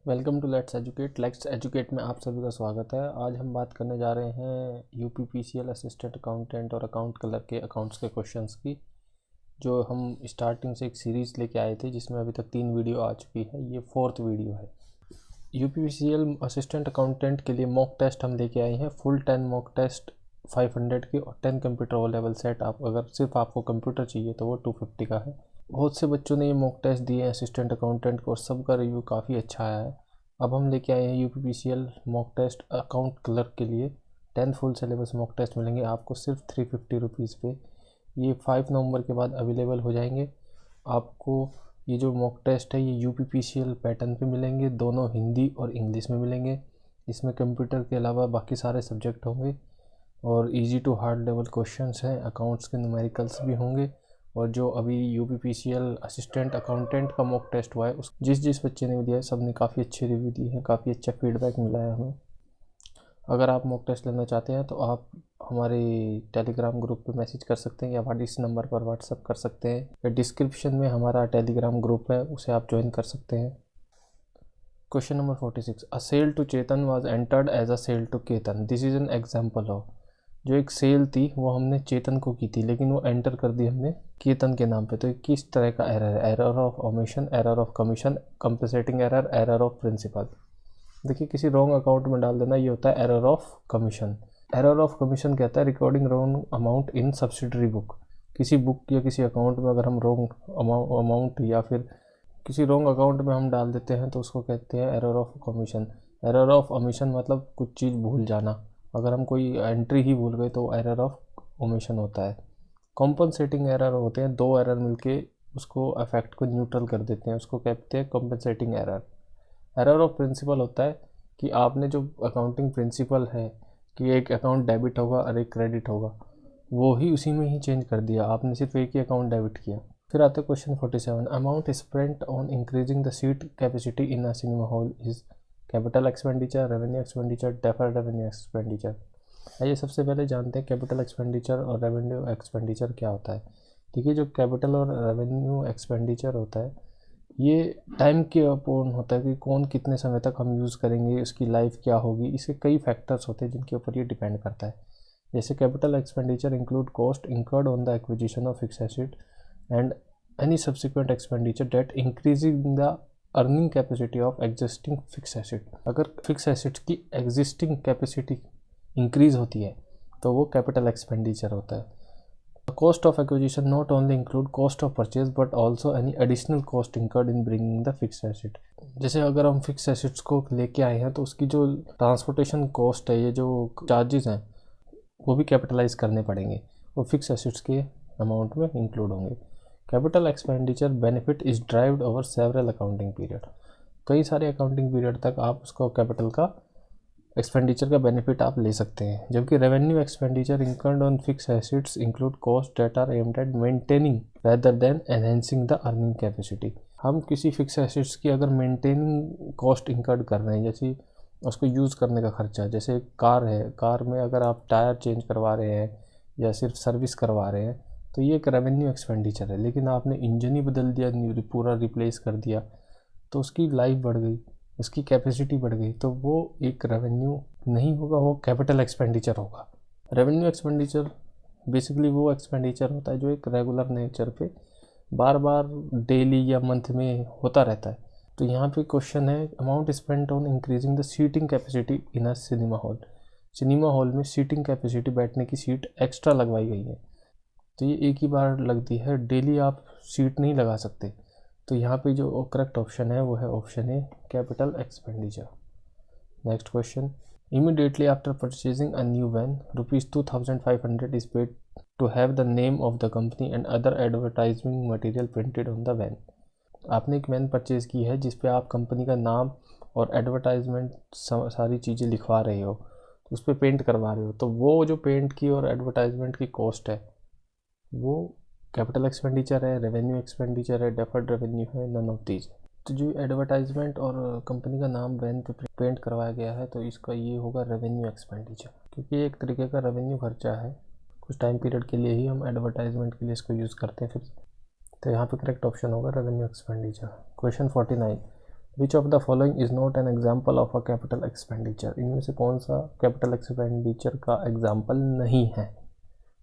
Welcome to let's educate में आप सभी का स्वागत है। आज हम बात करने जा रहे हैं यूपीपीसीएल असिस्टेंट अकाउंटेंट और अकाउंट क्लर्क के अकाउंट्स के क्वेश्चंस की, जो हम स्टार्टिंग से एक सीरीज़ लेके आए थे जिसमें अभी तक 3 वीडियो आ चुकी है। ये 4th वीडियो है। यूपीपीसीएल असिस्टेंट अकाउंटेंट के लिए मॉक टेस्ट हम लेके आए हैं। फुल 10 मॉक टेस्ट 500 की और 10 कंप्यूटर ओ लेवल सेट। आप अगर सिर्फ आपको कंप्यूटर चाहिए तो वो 250 का है। बहुत से बच्चों ने ये मॉक टेस्ट दिए हैं असिस्टेंट अकाउंटेंट को और सबका रिव्यू काफ़ी अच्छा आया है। अब हम लेके आए हैं UPPCL mock test account clerk के लिए 10 फुल सिलेबस मॉक टेस्ट मिलेंगे आपको सिर्फ 350 रुपीज़ पे। ये 5 नवंबर के बाद अवेलेबल हो जाएंगे। आपको ये जो मॉक टेस्ट है ये यूपीपीसीएल पैटर्न पे मिलेंगे, दोनों हिंदी और इंग्लिश में मिलेंगे। इसमें कंप्यूटर के अलावा बाकी सारे सब्जेक्ट होंगे और easy to hard level questions हैं। अकाउंट्स के न्यूमेरिकल्स भी होंगे। और जो अभी यूपीपीसीएल असिस्टेंट अकाउंटेंट का मॉक टेस्ट हुआ है उस जिस बच्चे ने भी दिया है सब ने काफ़ी अच्छे रिव्यू दिए हैं, काफ़ी अच्छा फीडबैक मिला है हमें। अगर आप मॉक टेस्ट लेना चाहते हैं तो आप हमारे टेलीग्राम ग्रुप पे मैसेज कर सकते हैं या इस नंबर पर व्हाट्सअप कर सकते हैं या डिस्क्रिप्शन में हमारा टेलीग्राम ग्रुप है उसे आप ज्वाइन कर सकते हैं। Question number 46, a sale to Chetan was entered as a sale to Ketan, this is an example of. जो एक सेल थी वो हमने चेतन को की थी लेकिन वो एंटर कर दी हमने केतन के नाम पे। तो किस तरह का एरर है? Error of omission, error of commission, compensating error, error of principle. देखिए, किसी रॉन्ग अकाउंट में डाल देना ये होता है error of commission. Error of commission कहता है recording wrong amount in subsidiary book. किसी बुक या किसी अकाउंट में अगर हम रॉन्ग अमाउंट या फिर किसी रॉन्ग अकाउंट में हम डाल देते हैं तो उसको कहते हैं error of commission. Error of omission मतलब कुछ चीज़ भूल जाना। अगर हम कोई एंट्री ही भूल गए तो एरर ऑफ ओमिशन होता है। कॉम्पनसेटिंग एरर होते हैं, दो एरर मिलके उसको इफेक्ट को न्यूट्रल कर देते हैं, उसको कहते हैं compensating error. Error of principle होता है कि आपने जो अकाउंटिंग प्रिंसिपल है कि एक अकाउंट डेबिट होगा और एक क्रेडिट होगा, वो ही उसी में ही चेंज कर दिया, आपने सिर्फ एक ही अकाउंट डेबिट किया। फिर आता है question 47, amount spent on increasing the seat capacity in a cinema hall is capital expenditure, revenue expenditure, deferred revenue expenditure. आइए सबसे पहले जानते हैं कैपिटल एक्सपेंडिचर और रेवेन्यू एक्सपेंडिचर क्या होता है। ठीक है, जो कैपिटल और रेवेन्यू एक्सपेंडिचर होता है ये टाइम के अपोन होता है कि कौन कितने समय तक हम यूज़ करेंगे, उसकी लाइफ क्या होगी। इसके कई फैक्टर्स होते हैं जिनके ऊपर ये डिपेंड करता है। जैसे capital expenditure include cost incurred on the acquisition of fix asset and any subsequent expenditure that increasing the earning capacity of existing fixed asset। अगर फिक्स एसेट की एग्जिस्टिंग कैपेसिटी इंक्रीज होती है तो वो कैपिटल एक्सपेंडिचर होता है। Cost of acquisition not only include cost of purchase but also any additional cost incurred in bringing the fix asset. जैसे अगर हम फिक्स एसेट्स को लेके आए हैं तो उसकी जो ट्रांसपोर्टेशन कॉस्ट है, ये जो चार्जेस हैं वो भी कैपिटलाइज करने पड़ेंगे, वो फिक्स एसेट्स के अमाउंट में इंक्लूड होंगे। Capital expenditure benefit is derived over several accounting period. कई सारे अकाउंटिंग पीरियड तक आप उसको कैपिटल का एक्सपेंडिचर का बेनिफिट आप ले सकते हैं। जबकि revenue expenditure incurred on fix assets include cost that are aimed at maintaining rather than enhancing the earning capacity. हम किसी फिक्स एसेट्स की अगर मेंटेनिंग कॉस्ट इंकर्ड कर रहे हैं, जैसे उसको यूज़ करने का खर्चा, जैसे कार है, कार में अगर आप टायर चेंज करवा रहे हैं या सिर्फ सर्विस करवा रहे हैं तो ये एक रेवेन्यू एक्सपेंडिचर है। लेकिन आपने इंजन ही बदल दिया, पूरा रिप्लेस कर दिया तो उसकी लाइफ बढ़ गई, उसकी कैपेसिटी बढ़ गई, तो वो एक रेवेन्यू नहीं होगा, वो कैपिटल एक्सपेंडिचर होगा। रेवेन्यू एक्सपेंडिचर बेसिकली वो एक्सपेंडिचर होता है जो एक रेगुलर नेचर पे बार बार डेली या मंथ में होता रहता है। तो यहाँ पे क्वेश्चन है amount spent on increasing the seating capacity in a cinema hall. Cinema hall में सीटिंग कैपेसिटी, बैठने की सीट एक्स्ट्रा लगवाई गई है तो ये एक ही बार लगती है, डेली आप सीट नहीं लगा सकते। तो यहाँ पे जो करेक्ट ऑप्शन है वो है option A, capital expenditure. Next question, immediately after purchasing a new van ₹2500 is paid to have the name of the company and other advertising material printed on the van. आपने एक van purchase की है जिस पे आप company का नाम और एडवर्टाइजमेंट सारी चीज़ें लिखवा रहे हो, तो उस पर पेंट करवा रहे हो, तो वो जो पेंट की और एडवर्टाइजमेंट की कॉस्ट है वो कैपिटल एक्सपेंडिचर है, रेवेन्यू एक्सपेंडिचर है, डेफर्ड रेवेन्यू है, नन ऑफ दीज। तो जो एडवर्टाइजमेंट और कंपनी का नाम वैन पे पेंट करवाया गया है तो इसका ये होगा रेवेन्यू एक्सपेंडिचर, क्योंकि ये एक तरीके का रेवेन्यू खर्चा है। कुछ टाइम पीरियड के लिए ही हम एडवर्टाइजमेंट के लिए इसको यूज़ करते हैं फिर। तो यहाँ पे करेक्ट ऑप्शन होगा revenue expenditure. Question 49, which of the following is not an example of a capital expenditure, इनमें से कौन सा कैपिटल एक्सपेंडिचर का एग्जाम्पल नहीं है?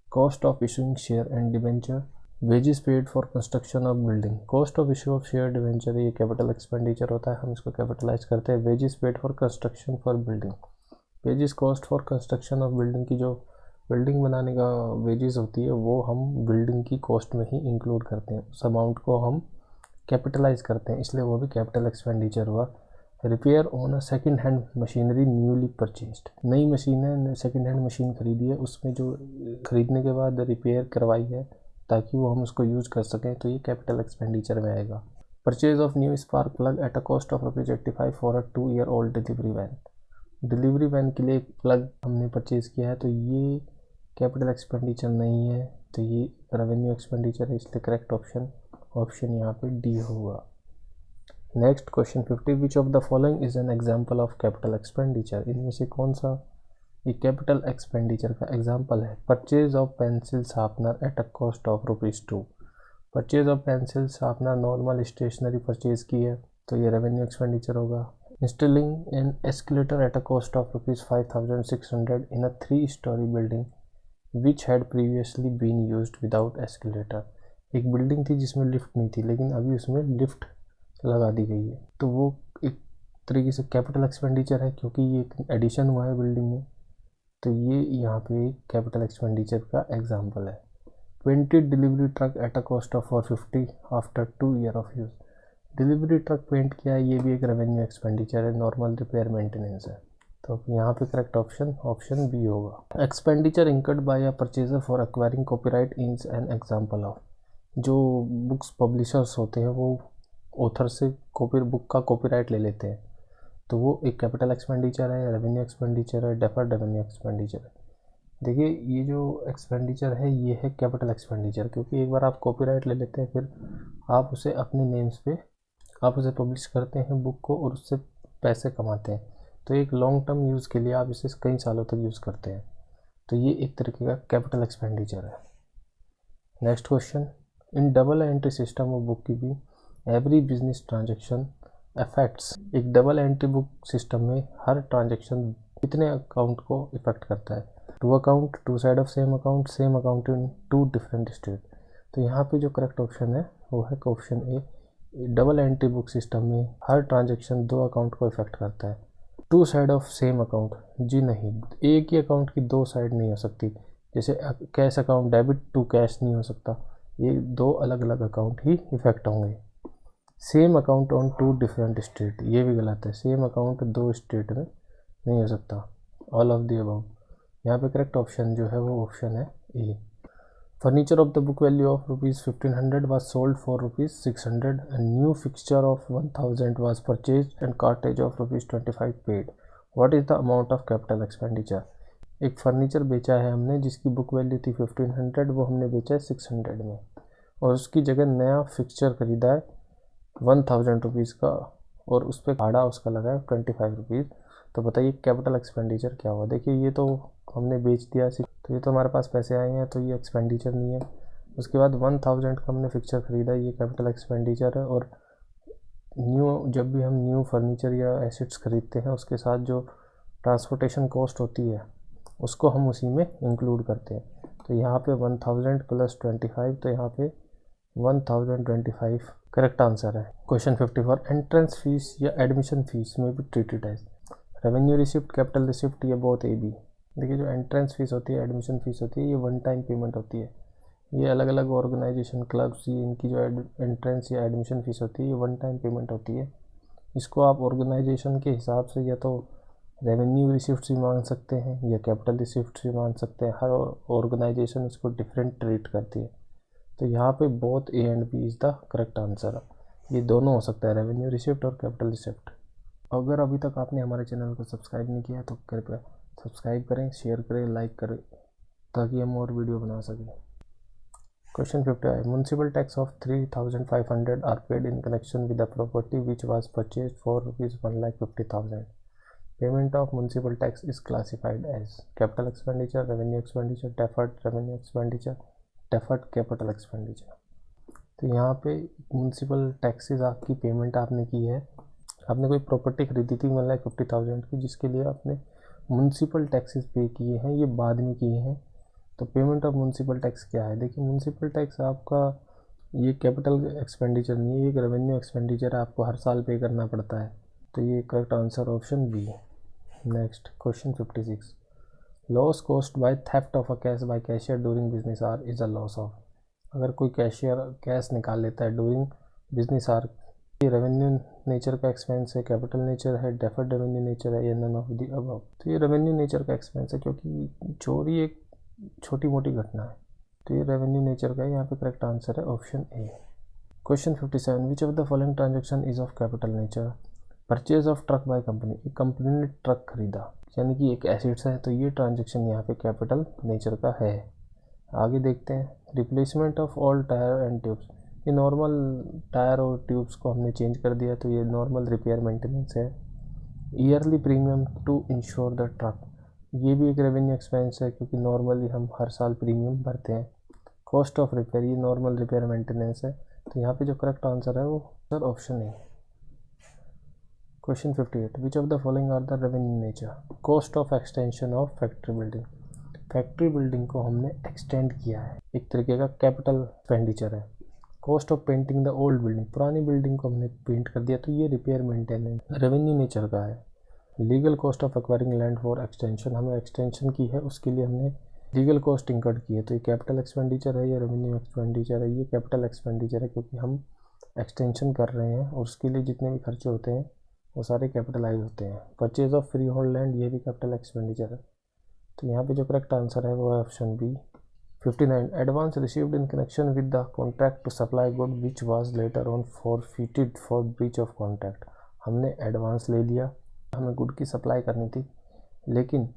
Cost of issuing share and debenture, wages paid for construction of building. Cost of issue of share debenture ये capital expenditure होता है, हम इसको कैपिटलाइज करते हैं। Wages paid for construction for building, wages cost for construction of building की जो building बनाने का वेजेस होती है वो हम बिल्डिंग की कॉस्ट में ही इंक्लूड करते हैं, उस अमाउंट को हम कैपिटलाइज करते हैं, इसलिए वो भी कैपिटल एक्सपेंडिचर हुआ। Repair on a second hand machinery newly purchased, नई मशीन है, सेकेंड हैंड मशीन खरीदी है, उसमें जो खरीदने के बाद रिपेयर करवाई है ताकि वो हम उसको यूज़ कर सकें, तो ये कैपिटल एक्सपेंडिचर में आएगा। Purchase of new spark plug at a cost of ₹85 for a 2 year old delivery van, delivery van के लिए एक प्लग हमने परचेज़ किया है, तो ये कैपिटल एक्सपेंडिचर नहीं है, तो ये रेवेन्यू एक्सपेंडिचर है, इसलिए करेक्ट ऑप्शन यहाँ पे डी होगा। Next question 50, which of the following is an example of capital expenditure, इनमें से कौन सा ये कैपिटल एक्सपेंडिचर का एग्जाम्पल है? Purchase of pencil sharpener at a cost of ₹2, purchase of pencil sharpener normal stationery purchase की है, तो ये रेवेन्यू एक्सपेंडिचर होगा। Installing an escalator at a cost of ₹5,600 in a 3-story building which had previously been used without escalator, एक building थी जिसमें lift नहीं थी लेकिन अभी उसमें लिफ्ट लगा दी गई है, तो वो एक तरीके से कैपिटल एक्सपेंडिचर है क्योंकि ये एक एडिशन हुआ है बिल्डिंग में, तो ये यहाँ पे कैपिटल एक्सपेंडिचर का एग्जाम्पल है। 20 delivery truck at a cost of 450 after 2 year of use, delivery truck paint किया है, ये भी एक रेवेन्यू एक्सपेंडिचर है, नॉर्मल रिपेयर मेंटेनेंस है, तो यहाँ पे करेक्ट ऑप्शन बी होगा। Expenditure incurred by a purchaser for acquiring copyright is an example of, जो बुक्स पब्लिशर्स होते हैं वो ऑथर से बुक का कॉपीराइट ले लेते हैं, तो वो एक कैपिटल एक्सपेंडिचर है, रेवेन्यू एक्सपेंडिचर है, डेफर्ड रेवेन्यू एक्सपेंडिचर है। देखिए ये जो एक्सपेंडिचर है ये है कैपिटल एक्सपेंडिचर, क्योंकि एक बार आप कॉपीराइट ले लेते हैं फिर आप उसे अपने नेम्स पे आप उसे पब्लिश करते हैं बुक को और उससे पैसे कमाते हैं, तो एक लॉन्ग टर्म यूज़ के लिए आप इसे कई सालों तक यूज़ करते हैं, तो ये एक तरीके का कैपिटल एक्सपेंडिचर है। Next question, in double entry system of book keeping every business transaction affects, एक डबल एंट्री बुक सिस्टम में हर ट्रांजेक्शन कितने अकाउंट को इफेक्ट करता है? 2 account, 2 side of same account in 2 different state, तो यहाँ पे जो करेक्ट ऑप्शन है वो है ऑप्शन ए, डबल एंट्री बुक सिस्टम में हर ट्रांजेक्शन 2 अकाउंट को इफेक्ट करता है। 2 साइड ऑफ सेम अकाउंट, जी नहीं, एक ही अकाउंट की 2 साइड नहीं हो सकती, जैसे cash account debit to cash नहीं हो सकता, ये 2 अलग अलग अकाउंट ही इफेक्ट होंगे। Same account on 2 different state, ये भी गलत है, सेम अकाउंट 2 स्टेट में नहीं हो सकता, ऑल ऑफ दी अबव। यहाँ पे करेक्ट ऑप्शन जो है वो ऑप्शन है A. Furniture of the book value of ₹1500 was sold for ₹600 and new fixture of 1000 was purchased and cartage of ₹25 paid. What is the amount of capital expenditure? एक furniture बेचा है हमने जिसकी book value थी 1500, वो हमने बेचा है 600 में, और उसकी जगह नया फिक्सचर खरीदा है 1000 का और उस पर भाड़ा उसका लगा है 25 रुपीज़, तो बताइए कैपिटल एक्सपेंडिचर क्या हुआ? देखिए ये तो हमने बेच दिया, तो ये तो हमारे पास पैसे आए हैं, तो ये एक्सपेंडिचर नहीं है। उसके बाद 1000 का हमने फिक्सचर ख़रीदा, ये कैपिटल एक्सपेंडिचर है। और जब भी हम न्यू फर्नीचर या एसेट्स ख़रीदते हैं उसके साथ जो ट्रांसपोर्टेशन कॉस्ट होती है उसको हम उसी में इंक्लूड करते हैं, तो यहाँ पे 1000 + 25, तो यहाँ पे 1025 करेक्ट आंसर है। क्वेश्चन 54, एंट्रेंस फीस या एडमिशन फीस में भी treated as revenue receipt, capital receipt, या बोथ ए बी। देखिए जो एंट्रेंस फीस होती है, एडमिशन फ़ीस होती है, ये वन टाइम पेमेंट होती है, ये अलग अलग ऑर्गेनाइजेशन क्लब्स ये इनकी जो एंट्रेंस या एडमिशन फ़ीस होती है ये वन टाइम पेमेंट होती है। इसको आप ऑर्गेनाइजेशन के हिसाब से या तो रेवेन्यू रिसिप्ट भी मान सकते हैं या कैपिटल रिसिप्ट भी मान सकते हैं, हर ऑर्गेनाइजेशन इसको डिफरेंट ट्रीट करती है, तो यहाँ पे both A and B is the correct answer, ये दोनों हो सकता है, रेवेन्यू रिसिप्ट और कैपिटल रिसिप्ट। अगर अभी तक आपने हमारे चैनल को सब्सक्राइब नहीं किया है तो कृपया सब्सक्राइब करें, शेयर करें, लाइक करें ताकि हम और वीडियो बना सकें। Question 55, municipal tax of 3500 are paid in connection with the property which was purchased for ₹1,50,000। Payment of municipal tax is classified as capital expenditure, revenue expenditure, deferred revenue expenditure, deferred capital expenditure. तो यहाँ पे municipal taxes आपकी payment आपने की है आपने कोई property खरीदी थी 1,50,000 की, जिसके लिए आपने म्यूनसिपल टैक्सेस पे किए हैं, ये बाद में किए हैं। तो पेमेंट ऑफ म्यूनसिपल टैक्स क्या है? देखिए, म्यूनसिपल टैक्स आपका ये कैपिटल एक्सपेंडिचर नहीं है, ये एक रेवेन्यू एक्सपेंडिचर आपको हर साल पे करना पड़ता है। तो ये करेक्ट आंसर ऑप्शन बी है। Next question 56, loss cost by theft of a cash by cashier during business hour is a loss of. अगर कोई कैशियर कैश निकाल लेता है ड्यूरिंग बिजनेस आवर, ये रेवेन्यू नेचर का एक्सपेंस है, कैपिटल नेचर है, डेफर्ड रेवेन्यू नेचर है, या नन ऑफ द अबव। तो ये रेवेन्यू नेचर का एक्सपेंस है, क्योंकि चोरी एक छोटी मोटी घटना है, तो ये रेवेन्यू नेचर का है। यहाँ पे करेक्ट आंसर है option A. Question 57, which of the following transaction is of capital nature? Purchase of truck by company, एक कंपनी ने ट्रक खरीदा, यानी कि एक एसेट्स है, तो ये ट्रांजेक्शन यहाँ पे कैपिटल नेचर का है। आगे देखते हैं, replacement of all tyre and tubes, ये नॉर्मल टायर और ट्यूब्स को हमने चेंज कर दिया, तो ये नॉर्मल रिपेयर मेंटेनेंस है। Yearly premium to insure the truck, ये भी एक रेवेन्यू एक्सपेंस है, क्योंकि नॉर्मली हम हर साल प्रीमियम भरते हैं। कॉस्ट ऑफ रिपेयर, ये नॉर्मल रिपेयर मेंटेनेंस है। तो यहाँ पे जो करेक्ट आंसर है वो sir option A. Question 58, which of the following are the revenue nature? Cost of extension of factory building, factory building को हमने एक्सटेंड किया है, एक तरीके का कैपिटल एक्सपेंडिचर है। Cost of painting the old building, पुरानी बिल्डिंग को हमने पेंट कर दिया, तो ये रिपेयर मेंटेनेंस रेवेन्यू नेचर का है। Legal cost of acquiring land for extension, हमने एक्सटेंशन की है, उसके लिए हमने लीगल कॉस्ट इंकर्ड की है, तो ये कैपिटल एक्सपेंडिचर है, ये रेवेन्यू एक्सपेंडिचर है? ये कैपिटल एक्सपेंडिचर है, क्योंकि हम एक्सटेंशन कर रहे हैं और उसके लिए जितने भी खर्चे होते हैं वो सारे कैपिटलाइज होते हैं। Purchase of free hold land, ये भी कैपिटल एक्सपेंडिचर है। तो यहाँ पे जो करेक्ट आंसर है वो है option B. 59, advance received in connection with the contract to supply good which was later on forfeited for breach of contract, हमने एडवांस ले लिया, हमें गुड की सप्लाई करनी थी, लेकिन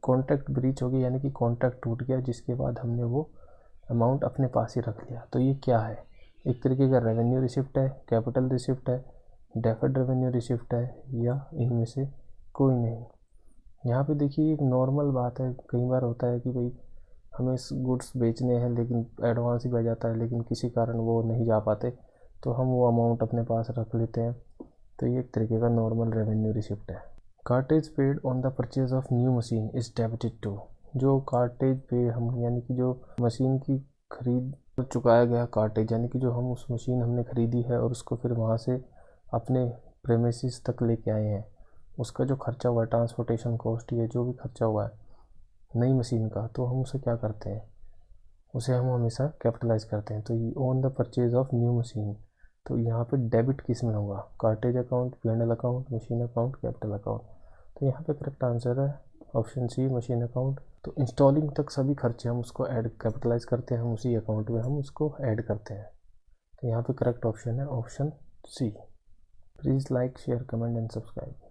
कॉन्ट्रैक्ट ब्रीच हो गया, यानी कि कॉन्ट्रैक्ट टूट गया, जिसके बाद हमने वो अमाउंट अपने पास ही रख लिया। तो ये क्या है? एक तरीके का रेवेन्यू रिसिप्ट है, कैपिटल रिसिप्ट है, डेफर्ड रेवेन्यू रिसिप्ट है, या इनमें से कोई नहीं। यहाँ पे देखिए, एक नॉर्मल बात है, कई बार होता है कि भाई हमें गुड्स बेचने हैं लेकिन एडवांस ही बच जाता है, लेकिन किसी कारण वो नहीं जा पाते, तो हम वो अमाउंट अपने पास रख लेते हैं, तो ये एक तरीके का नॉर्मल रेवेन्यू रिसिप्ट है। Cartage paid on the purchase of new machine is debited to, जो कार्टेज पे हम, यानी कि जो मशीन की खरीद चुकाया गया कार्टेज, यानी कि जो हम उस मशीन हमने खरीदी है और उसको फिर वहाँ से अपने प्रेमिसेस तक लेके आए हैं, उसका जो खर्चा हुआ है, ट्रांसपोर्टेशन कॉस्ट, ये जो भी खर्चा हुआ है नई मशीन का, तो हम उसे क्या करते हैं, उसे हम हमेशा कैपिटलाइज करते हैं। तो ये on the purchase of new machine, तो यहाँ पे डेबिट किस में होगा? Cartage account, P&L account, machine account, capital account. तो यहाँ पे करेक्ट आंसर है ऑप्शन सी, मशीन अकाउंट। तो इंस्टॉलिंग तक सभी खर्चे हम उसको ऐड कैपिटलाइज करते हैं, हम उसी अकाउंट में हम उसको ऐड करते हैं। तो यहाँ पे करेक्ट ऑप्शन है option C. Please like, share, comment and subscribe.